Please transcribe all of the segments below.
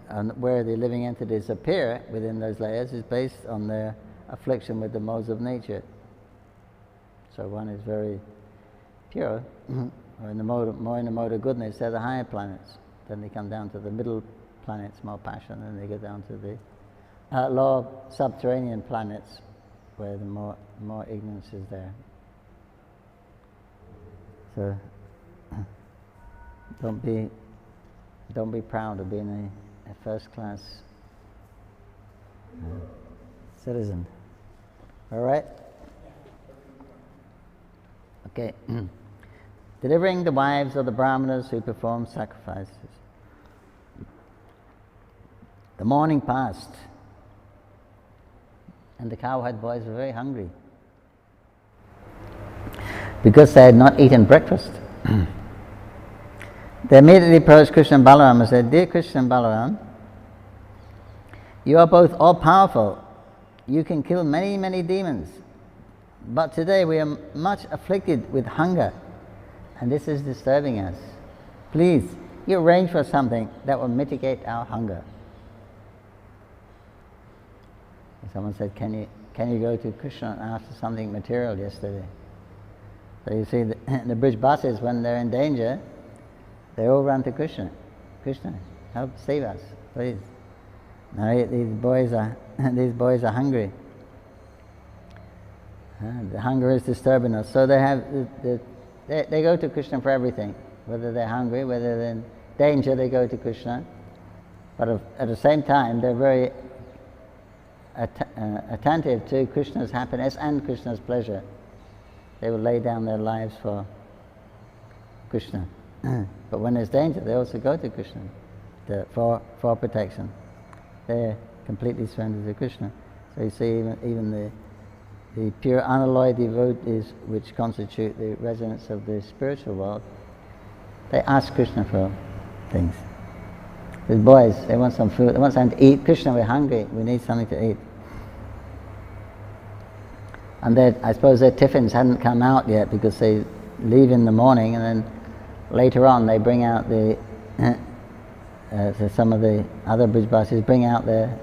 and where the living entities appear within those layers is based on their affliction with the modes of nature. So one is very pure, or in the more in the mode of goodness, they're the higher planets. Then they come down to the middle planets, more passion, and they go down to the lower subterranean planets, where the more ignorance is there. So don't be proud of being a first-class citizen. All right? Okay. Delivering the wives of the brahmanas who perform sacrifices. The morning passed, and the cowherd boys were very hungry because they had not eaten breakfast. They immediately approached Krishna and Balaram and said, "Dear Krishna and Balaram, you are both all-powerful. You can kill many, many demons. But today we are much afflicted with hunger, and this is disturbing us. Please, you arrange for something that will mitigate our hunger." Someone said, can you go to Krishna and ask for something material yesterday? So you see, the bridge buses, when they're in danger, they all run to Krishna. Krishna, help save us, please. Now these boys are hungry. The hunger is disturbing us. So they go to Krishna for everything. Whether they're hungry, whether they're in danger, they go to Krishna. But at the same time, they're very attentive to Krishna's happiness and Krishna's pleasure. They will lay down their lives for Krishna. But when there's danger, they also go to Krishna for protection. They're completely surrendered to Krishna. So you see, even the pure unalloyed devotees, which constitute the residents of the spiritual world, they ask Krishna for things. The boys, they want some food, they want something to eat. Krishna, we're hungry, we need something to eat. And I suppose their tiffins hadn't come out yet, because they leave in the morning and then later on they bring out so some of the other bridge buses bring out their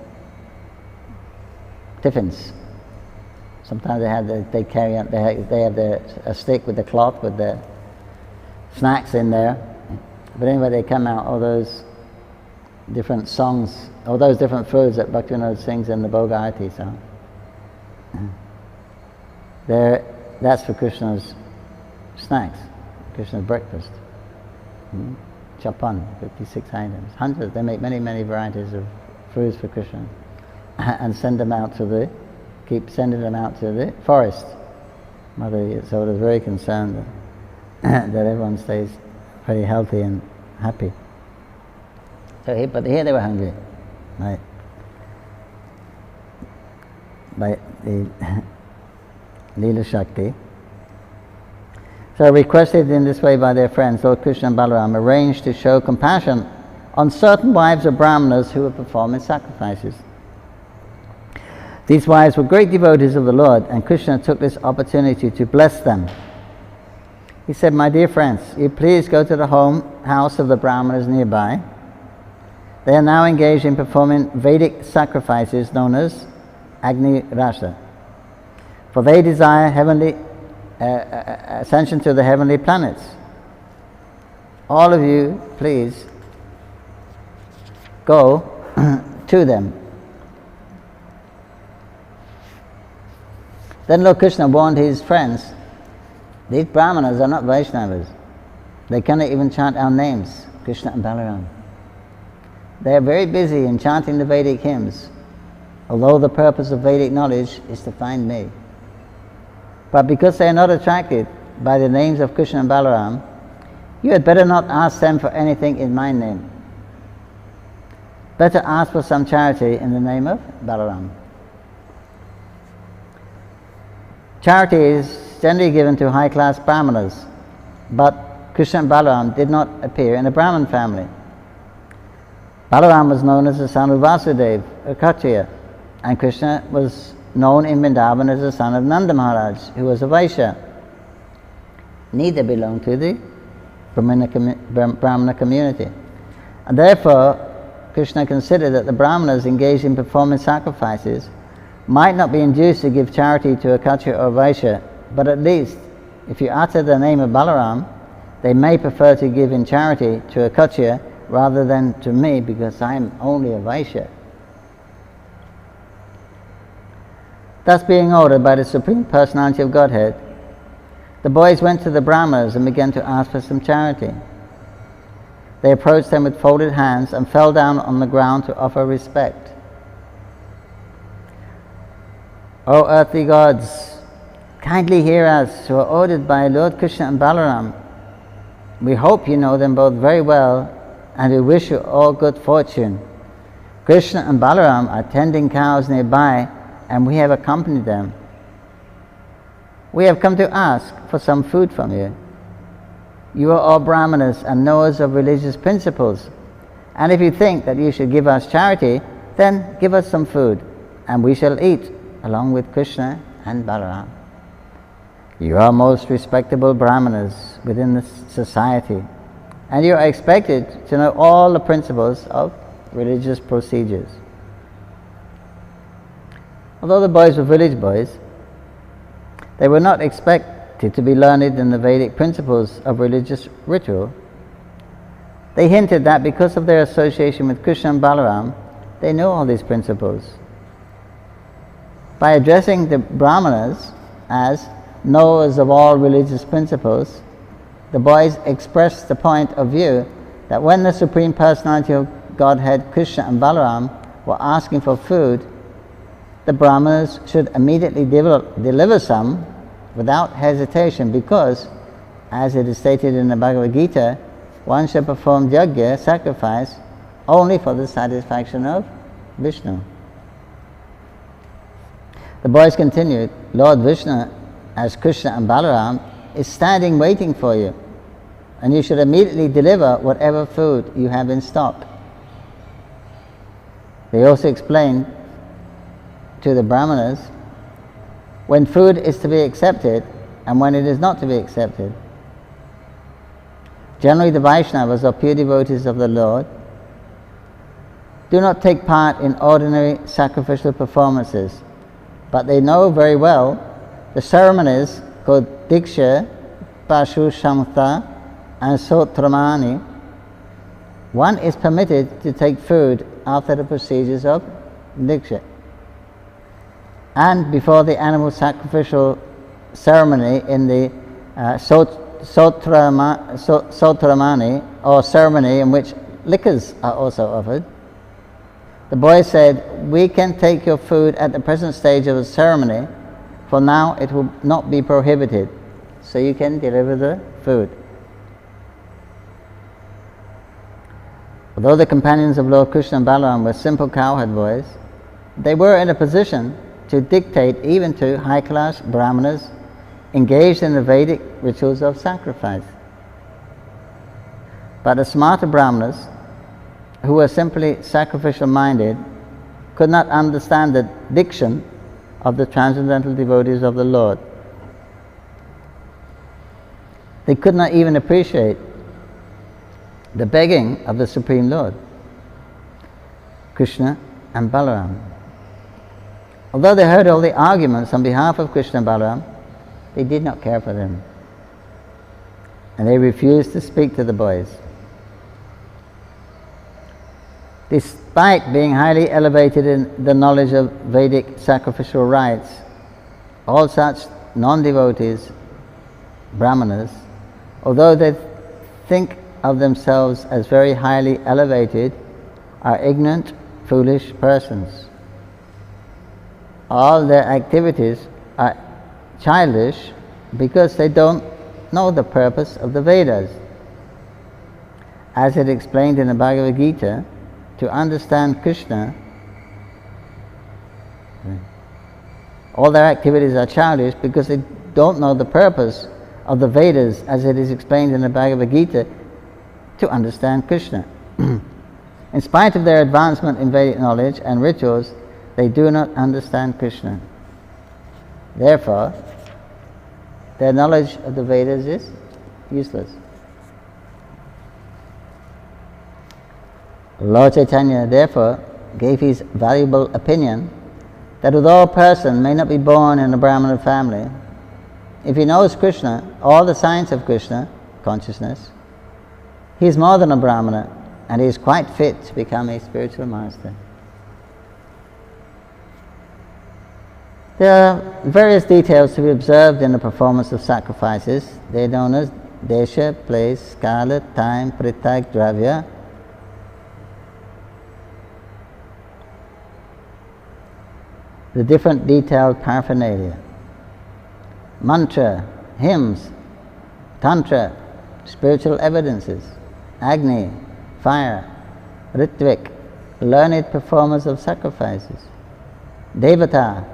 tiffins. Sometimes they carry out, they have a stick with the cloth with the snacks in there. But anyway, they come out all those different songs, all those different foods that Bhaktivinoda sings in the Bhogarati song. That's for Krishna's snacks, Krishna's breakfast. Chapan, 56 items, hundreds. They make many, many varieties of foods for Krishna, and send them out keep sending them out to the forest. Mother Yasoda is very concerned that everyone stays very healthy and happy. But here they were hungry, right? By the Leela Shakti. So requested in this way by their friends, Lord Krishna and Balaram arranged to show compassion on certain wives of brahmanas who were performing sacrifices. These wives were great devotees of the Lord, and Krishna took this opportunity to bless them. He said, "My dear friends, you please go to the house of the brahmanas nearby. They are now engaged in performing Vedic sacrifices known as Agni Rasa, for they desire heavenly ascension to the heavenly planets. All of you, please go to them." Then Lord Krishna warned his friends, these brahmanas are not Vaishnavas. They cannot even chant our names, Krishna and Balaram. They are very busy in chanting the Vedic hymns, although the purpose of Vedic knowledge is to find me. But because they are not attracted by the names of Krishna and Balaram, you had better not ask them for anything in my name. Better ask for some charity in the name of Balaram. Charity is generally given to high-class brahmanas, but Krishna and Balaram did not appear in a Brahmin family. Balaram was known as the son of Vasudeva, a Kshatriya, and Krishna was known in Vrindavan as the son of Nanda Maharaj, who was a Vaishya. Neither belonged to the Brahmana community. And therefore, Krishna considered that the Brahmanas engaged in performing sacrifices might not be induced to give charity to a Kshatriya or Vaishya, but at least, if you utter the name of Balaram, they may prefer to give in charity to a Kshatriya rather than to me, because I am only a Vaishya. Thus being ordered by the Supreme Personality of Godhead, the boys went to the Brahmanas and began to ask for some charity. They approached them with folded hands and fell down on the ground to offer respect. O earthly gods, kindly hear us who are ordered by Lord Krishna and Balaram. We hope you know them both very well and we wish you all good fortune. Krishna and Balaram are tending cows nearby and we have accompanied them. We have come to ask for some food from you. You are all Brahmanas and knowers of religious principles, and if you think that you should give us charity, then give us some food and we shall eat along with Krishna and Balaram. You are most respectable Brahmanas within the society, and you are expected to know all the principles of religious procedures. Although the boys were village boys, they were not expected to be learned in the Vedic principles of religious ritual. They hinted that because of their association with Krishna and Balaram, they know all these principles. By addressing the Brahmanas as knowers of all religious principles, the boys expressed the point of view that when the Supreme Personality of Godhead, Krishna and Balaram, were asking for food, the Brahmanas should immediately deliver some without hesitation, because, as it is stated in the Bhagavad Gita, one should perform yajna, sacrifice, only for the satisfaction of Vishnu. The boys continued, Lord Vishnu, as Krishna and Balaram, is standing waiting for you, and you should immediately deliver whatever food you have in stock. They also explained to the Brahmanas when food is to be accepted and when it is not to be accepted. Generally, the Vaishnavas, or pure devotees of the Lord, do not take part in ordinary sacrificial performances, but they know very well the ceremonies called Diksha, Pashu Shamtha and Sotramani. One is permitted to take food after the procedures of Diksha and before the animal sacrificial ceremony in the Sotramani, or ceremony in which liquors are also offered. The boy said, we can take your food at the present stage of the ceremony, for now it will not be prohibited, so you can deliver the food. Although the companions of Lord Krishna and Balaram were simple cowherd boys, they were in a position to dictate even to high-class Brahmanas engaged in the Vedic rituals of sacrifice. But the smarter Brahmanas, who were simply sacrificial-minded, could not understand the diction of the transcendental devotees of the Lord. They could not even appreciate the begging of the Supreme Lord, Krishna and Balaram. Although they heard all the arguments on behalf of Krishna and Balaram, they did not care for them, and they refused to speak to the boys. Despite being highly elevated in the knowledge of Vedic sacrificial rites, all such non-devotees, Brahmanas, although they think of themselves as very highly elevated, are ignorant, foolish persons. All their activities are childish because they don't know the purpose of the Vedas. As it explained in the Bhagavad Gita, to understand Krishna, all their activities are childish because they don't know the purpose of the Vedas, as it is explained in the Bhagavad Gita, to understand Krishna. In spite of their advancement in Vedic knowledge and rituals, they do not understand Krishna. Therefore, their knowledge of the Vedas is useless. Lord Chaitanya therefore gave his valuable opinion that although a person may not be born in a Brahmana family, if he knows Krishna, all the signs of Krishna consciousness, he is more than a Brahmana and he is quite fit to become a spiritual master. There are various details to be observed in the performance of sacrifices. They are known as desha, place, kala, time, pritag, dravya. The different detailed paraphernalia. Mantra, hymns, tantra, spiritual evidences, agni, fire, ritvik, learned performers of sacrifices, devata,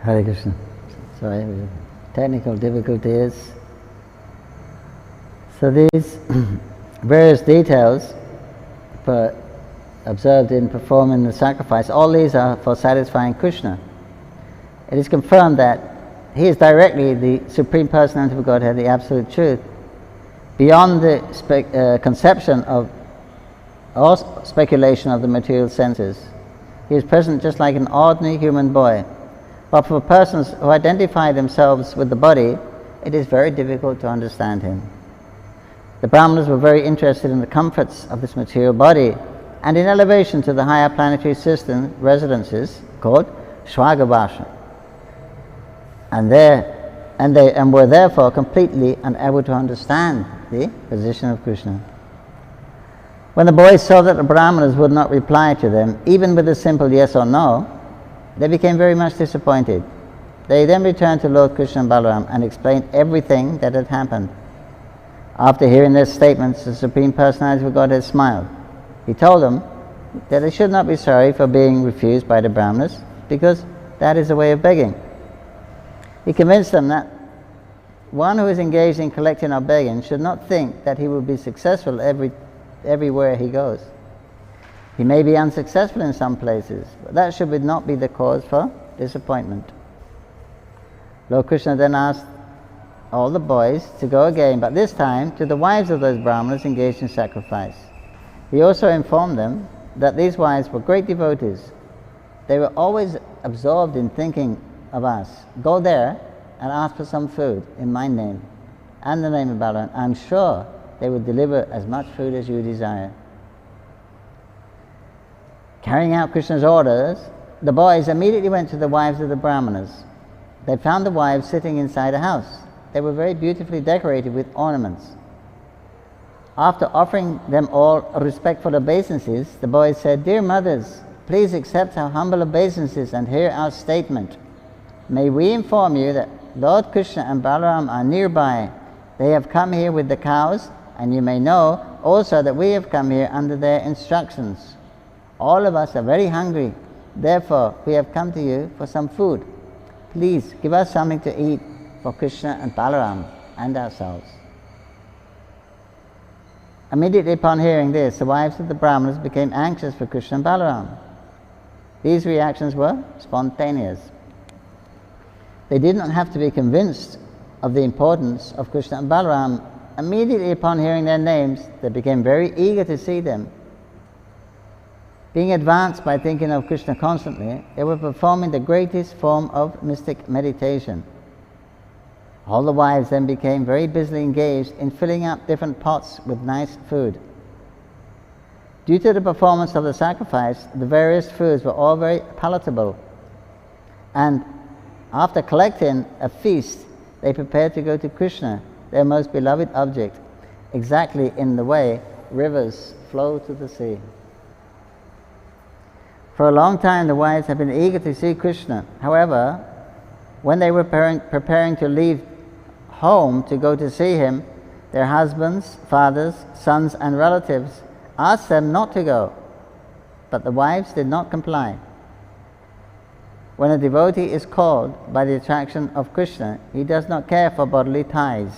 Hare Krishna. Sorry, technical difficulties. So these various details observed in performing the sacrifice, all these are for satisfying Krishna. It is confirmed that he is directly the Supreme Personality of Godhead, the Absolute Truth, beyond the conception of or speculation of the material senses. He is present just like an ordinary human boy. But for persons who identify themselves with the body, it is very difficult to understand him. The Brahmanas were very interested in the comforts of this material body and in elevation to the higher planetary system residences called Shvagabhasha. And were therefore completely unable to understand the position of Krishna. When the boys saw that the Brahmanas would not reply to them, even with a simple yes or no, they became very much disappointed. They then returned to Lord Krishna and Balaram and explained everything that had happened. After hearing their statements, the Supreme Personality of Godhead smiled. He told them that they should not be sorry for being refused by the Brahmanas, because that is a way of begging. He convinced them that one who is engaged in collecting or begging should not think that he will be successful everywhere he goes. He may be unsuccessful in some places, but that should not be the cause for disappointment. Lord Krishna then asked all the boys to go again, but this time to the wives of those Brahmanas engaged in sacrifice. He also informed them that these wives were great devotees. They were always absorbed in thinking of us. Go there and ask for some food in my name and the name of Balaram. I'm sure they will deliver as much food as you desire. Carrying out Krishna's orders, the boys immediately went to the wives of the Brahmanas. They found the wives sitting inside a house. They were very beautifully decorated with ornaments. After offering them all respectful obeisances, the boys said, "Dear mothers, please accept our humble obeisances and hear our statement. May we inform you that Lord Krishna and Balaram are nearby. They have come here with the cows, and you may know also that we have come here under their instructions. All of us are very hungry. Therefore, we have come to you for some food. Please give us something to eat for Krishna and Balaram and ourselves." Immediately upon hearing this, the wives of the Brahmanas became anxious for Krishna and Balaram. These reactions were spontaneous. They did not have to be convinced of the importance of Krishna and Balaram. Immediately upon hearing their names, they became very eager to see them. Being advanced by thinking of Krishna constantly, they were performing the greatest form of mystic meditation. All the wives then became very busily engaged in filling up different pots with nice food. Due to the performance of the sacrifice, the various foods were all very palatable. And after collecting a feast, they prepared to go to Krishna, their most beloved object, exactly in the way rivers flow to the sea. For a long time the wives had been eager to see Krishna. However, when they were preparing to leave home to go to see him, their husbands, fathers, sons and relatives asked them not to go, but the wives did not comply. When a devotee is called by the attraction of Krishna, he does not care for bodily ties.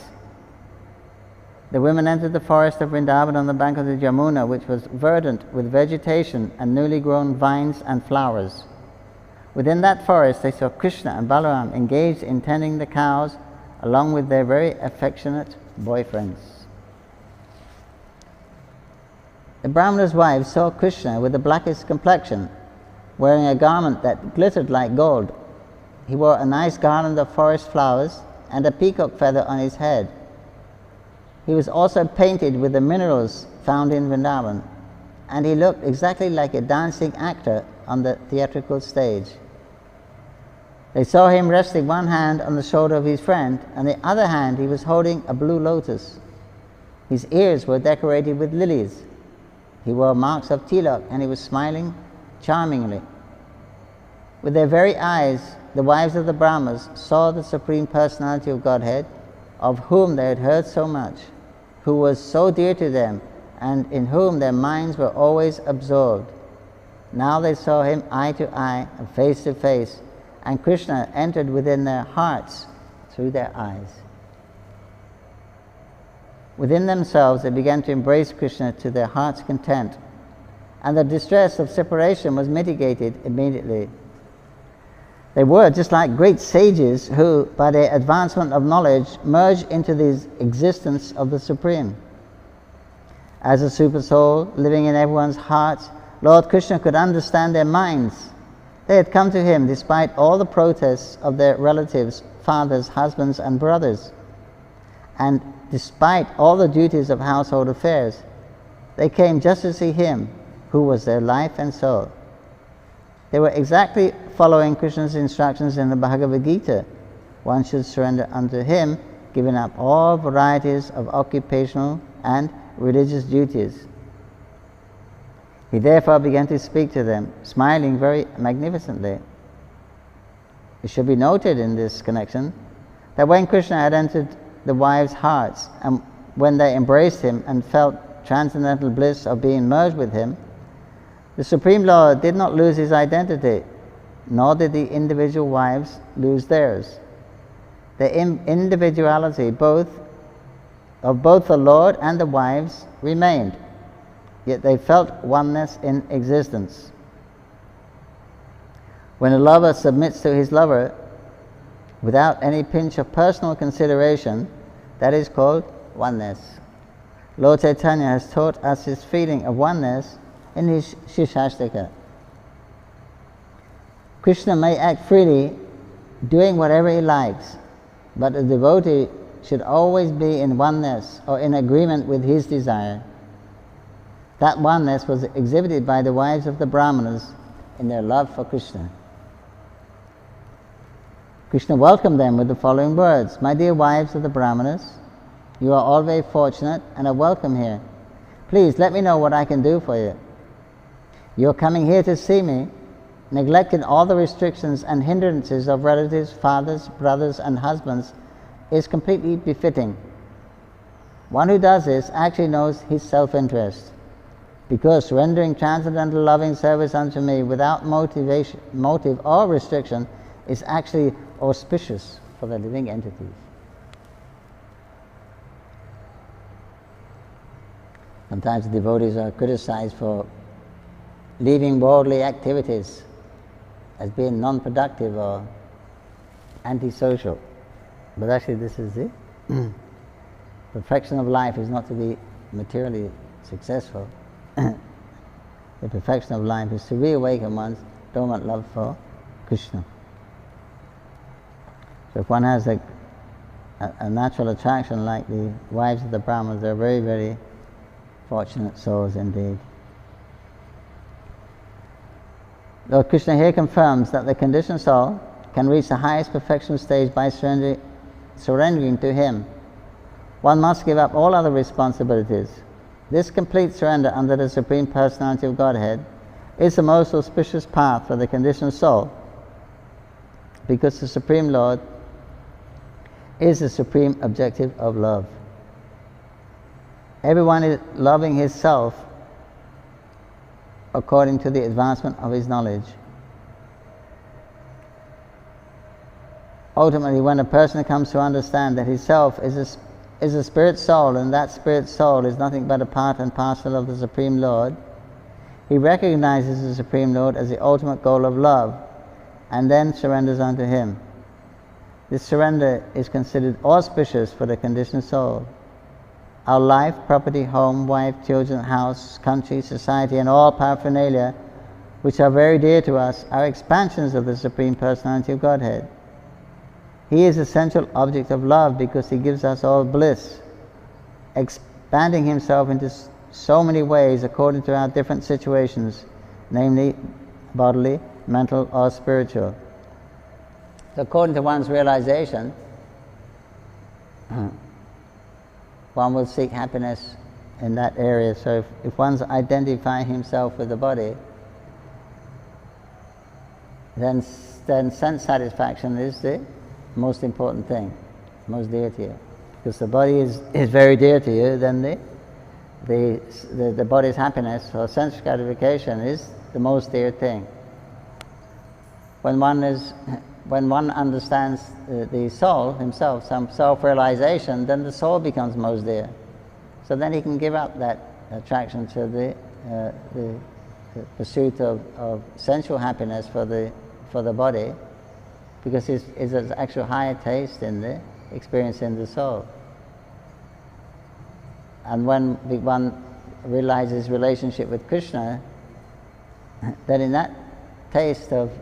The women entered the forest of Vrindavan on the bank of the Jamuna, which was verdant with vegetation and newly grown vines and flowers. Within that forest they saw Krishna and Balaram engaged in tending the cows along with their very affectionate boyfriends. The Brahmana's wife saw Krishna with the blackest complexion, wearing a garment that glittered like gold. He wore a nice garland of forest flowers and a peacock feather on his head. He was also painted with the minerals found in Vrindavan, and he looked exactly like a dancing actor on the theatrical stage. They saw him resting one hand on the shoulder of his friend, and the other hand he was holding a blue lotus. His ears were decorated with lilies. He wore marks of tilak, and he was smiling charmingly. With their very eyes, the wives of the Brahmas saw the Supreme Personality of Godhead, of whom they had heard so much, who was so dear to them, and in whom their minds were always absorbed. Now they saw him eye to eye and face to face, and Krishna entered within their hearts through their eyes. Within themselves they began to embrace Krishna to their heart's content, and the distress of separation was mitigated immediately. They were just like great sages who, by their advancement of knowledge, merge into the existence of the Supreme. As a super soul living in everyone's hearts, Lord Krishna could understand their minds. They had come to him despite all the protests of their relatives, fathers, husbands and brothers. And despite all the duties of household affairs, they came just to see him, who was their life and soul. They were exactly following Krishna's instructions in the Bhagavad Gita. One should surrender unto him, giving up all varieties of occupational and religious duties. He therefore began to speak to them, smiling very magnificently. It should be noted in this connection that when Krishna had entered the wives' hearts, and when they embraced him and felt transcendental bliss of being merged with him, The Supreme Lord did not lose his identity, nor did the individual wives lose theirs. The individuality of both the Lord and the wives remained, yet they felt oneness in existence. When a lover submits to his lover without any pinch of personal consideration, that is called oneness. Lord Chaitanya has taught us his feeling of oneness in his Shishashtaka. Krishna may act freely, doing whatever he likes, but a devotee should always be in oneness or in agreement with his desire. That oneness was exhibited by the wives of the Brahmanas in their love for Krishna. Krishna welcomed them with the following words: "My dear wives of the Brahmanas, you are all very fortunate and are welcome here. Please let me know what I can do for you. Your coming here to see me, neglecting all the restrictions and hindrances of relatives, fathers, brothers and husbands, is completely befitting. One who does this actually knows his self-interest, because rendering transcendental loving service unto me without motive or restriction is actually auspicious for the living entities." Sometimes the devotees are criticized for leaving worldly activities as being non-productive or antisocial. But actually this is the perfection of life is not to be materially successful. The perfection of life is to reawaken one's dormant love for Krishna. So if one has a natural attraction like the wives of the Brahmanas, they're very, very fortunate souls indeed. Lord Krishna here confirms that the conditioned soul can reach the highest perfection stage by surrendering to him. One must give up all other responsibilities. This complete surrender under the Supreme Personality of Godhead is the most auspicious path for the conditioned soul, because the Supreme Lord is the supreme objective of love. Everyone is loving his self according to the advancement of his knowledge. Ultimately, when a person comes to understand that his self is a spirit soul, and that spirit soul is nothing but a part and parcel of the Supreme Lord, he recognizes the Supreme Lord as the ultimate goal of love, and then surrenders unto him. This surrender is considered auspicious for the conditioned soul. Our life, property, home, wife, children, house, country, society, and all paraphernalia, which are very dear to us, are expansions of the Supreme Personality of Godhead. He is the central object of love because he gives us all bliss, expanding himself into so many ways according to our different situations, namely bodily, mental, or spiritual. So according to one's realization, one will seek happiness in that area. So if one's identifying himself with the body, then sense satisfaction is the most important thing, most dear to you. Because the body is very dear to you, then the body's happiness or sense gratification is the most dear thing. When one understands the soul himself, some self-realization, then the soul becomes most dear. So then he can give up that attraction to the pursuit of sensual happiness for the body, because it's an actual higher taste in the experience in the soul. And when one realizes relationship with Krishna, then in that taste of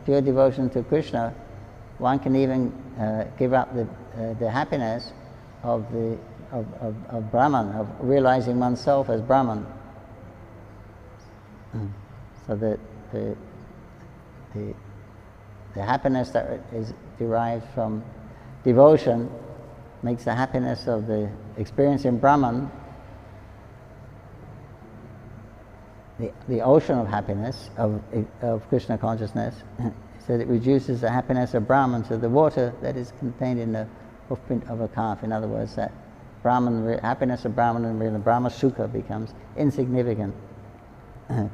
pure devotion to Krishna, one can even give up the happiness of Brahman, of realizing oneself as Brahman. So the happiness that is derived from devotion makes the happiness of the experience in Brahman the ocean of happiness of Krishna consciousness. So it reduces the happiness of Brahman to the water that is contained in the hoofprint of a calf. In other words, that happiness of Brahman and the Brahma Sukha becomes insignificant.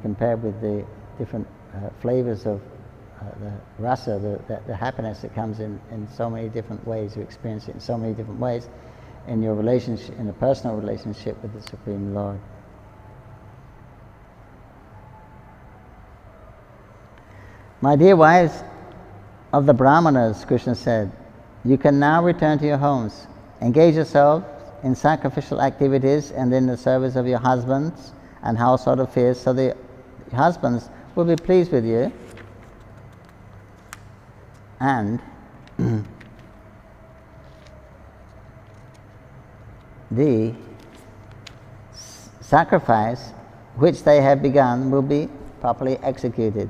compared with the different flavors of the rasa, the happiness that comes in so many different ways. You experience it in so many different ways in your relationship, in a personal relationship with the Supreme Lord. My dear wives of the Brahmanas, Krishna said, you can now return to your homes. Engage yourselves in sacrificial activities and in the service of your husbands and household affairs, so the husbands will be pleased with you, and the sacrifice which they have begun will be properly executed.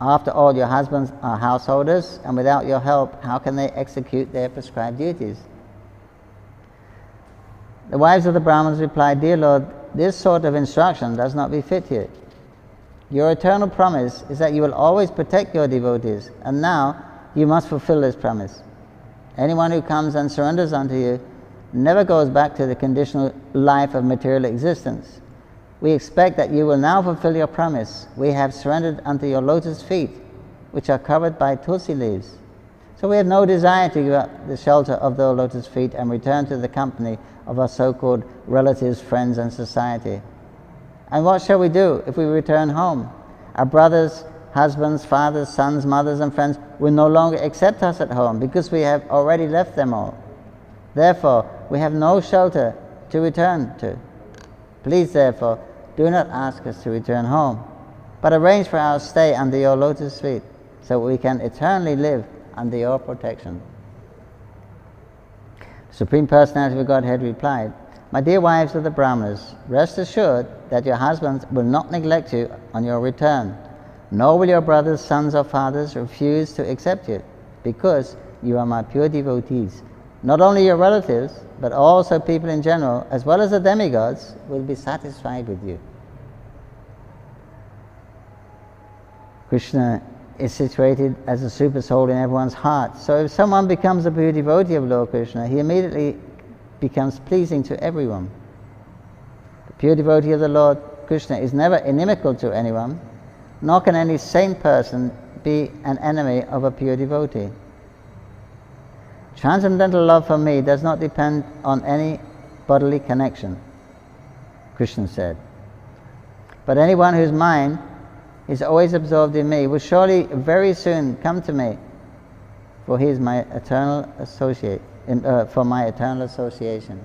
After all, your husbands are householders, and without your help, how can they execute their prescribed duties? The wives of the Brahmanas replied, Dear Lord, this sort of instruction does not befit you. Your eternal promise is that you will always protect your devotees, and now you must fulfill this promise. Anyone who comes and surrenders unto you never goes back to the conditional life of material existence. We expect that you will now fulfill your promise. We have surrendered unto your lotus feet, which are covered by tulsi leaves. So we have no desire to give up the shelter of the lotus feet and return to the company of our so-called relatives, friends, and society. And what shall we do if we return home? Our brothers, husbands, fathers, sons, mothers, and friends will no longer accept us at home because we have already left them all. Therefore, we have no shelter to return to. Please, therefore, do not ask us to return home, but arrange for our stay under your lotus feet, so we can eternally live under your protection. The Supreme Personality of Godhead replied, My dear wives of the Brahmanas, rest assured that your husbands will not neglect you on your return, nor will your brothers, sons, or fathers refuse to accept you, because you are my pure devotees. Not only your relatives, but also people in general, as well as the demigods, will be satisfied with you. Krishna is situated as a super soul in everyone's heart. So if someone becomes a pure devotee of Lord Krishna, he immediately becomes pleasing to everyone. The pure devotee of the Lord Krishna is never inimical to anyone, nor can any sane person be an enemy of a pure devotee. Transcendental love for me does not depend on any bodily connection, Krishna said. But anyone whose mind is always absorbed in me will surely very soon come to me, for he is my eternal associate, for my eternal association.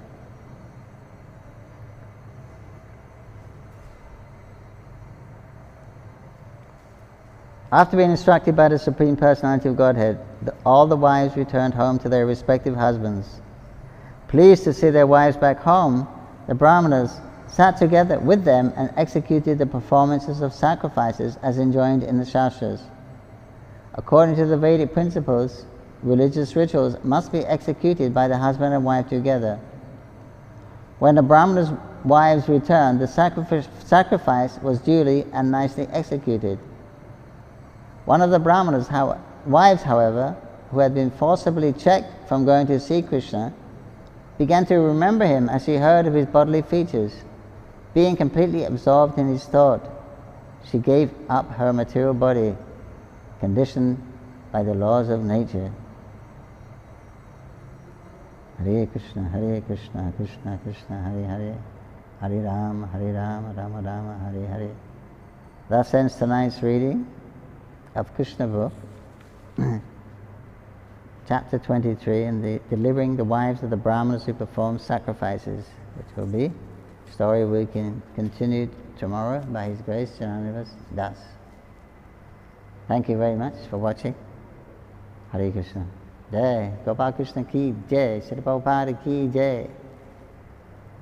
After being instructed by the Supreme Personality of Godhead, all the wives returned home to their respective husbands. Pleased to see their wives back home, the Brahmanas sat together with them and executed the performances of sacrifices as enjoined in the Shastras. According to the Vedic principles, religious rituals must be executed by the husband and wife together. When the Brahmanas' wives returned, the sacrifice was duly and nicely executed. One of the Brahmanas' wives, however, who had been forcibly checked from going to see Krishna, began to remember him as she heard of his bodily features. Being completely absorbed in his thought, she gave up her material body, conditioned by the laws of nature. Hare Krishna, Krishna Krishna, Hare Hare, Hare Rama, Rama Rama, Hare Hare. Thus ends tonight's reading of Krishna Book, chapter 23, in the delivering the wives of the Brahmanas who perform sacrifices, which will be story we can continue tomorrow by His grace, Jananivas Das. Thank you very much for watching. Hare Krishna. Jai. Gopal Krishna ki Jai. Sri Prabhupada ki Jai.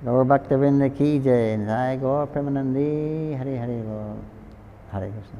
Gaur Bhakta Vrinda ki Jai. Jai Gaur Premanandi. Hare Hare Gaur. Hare Krishna.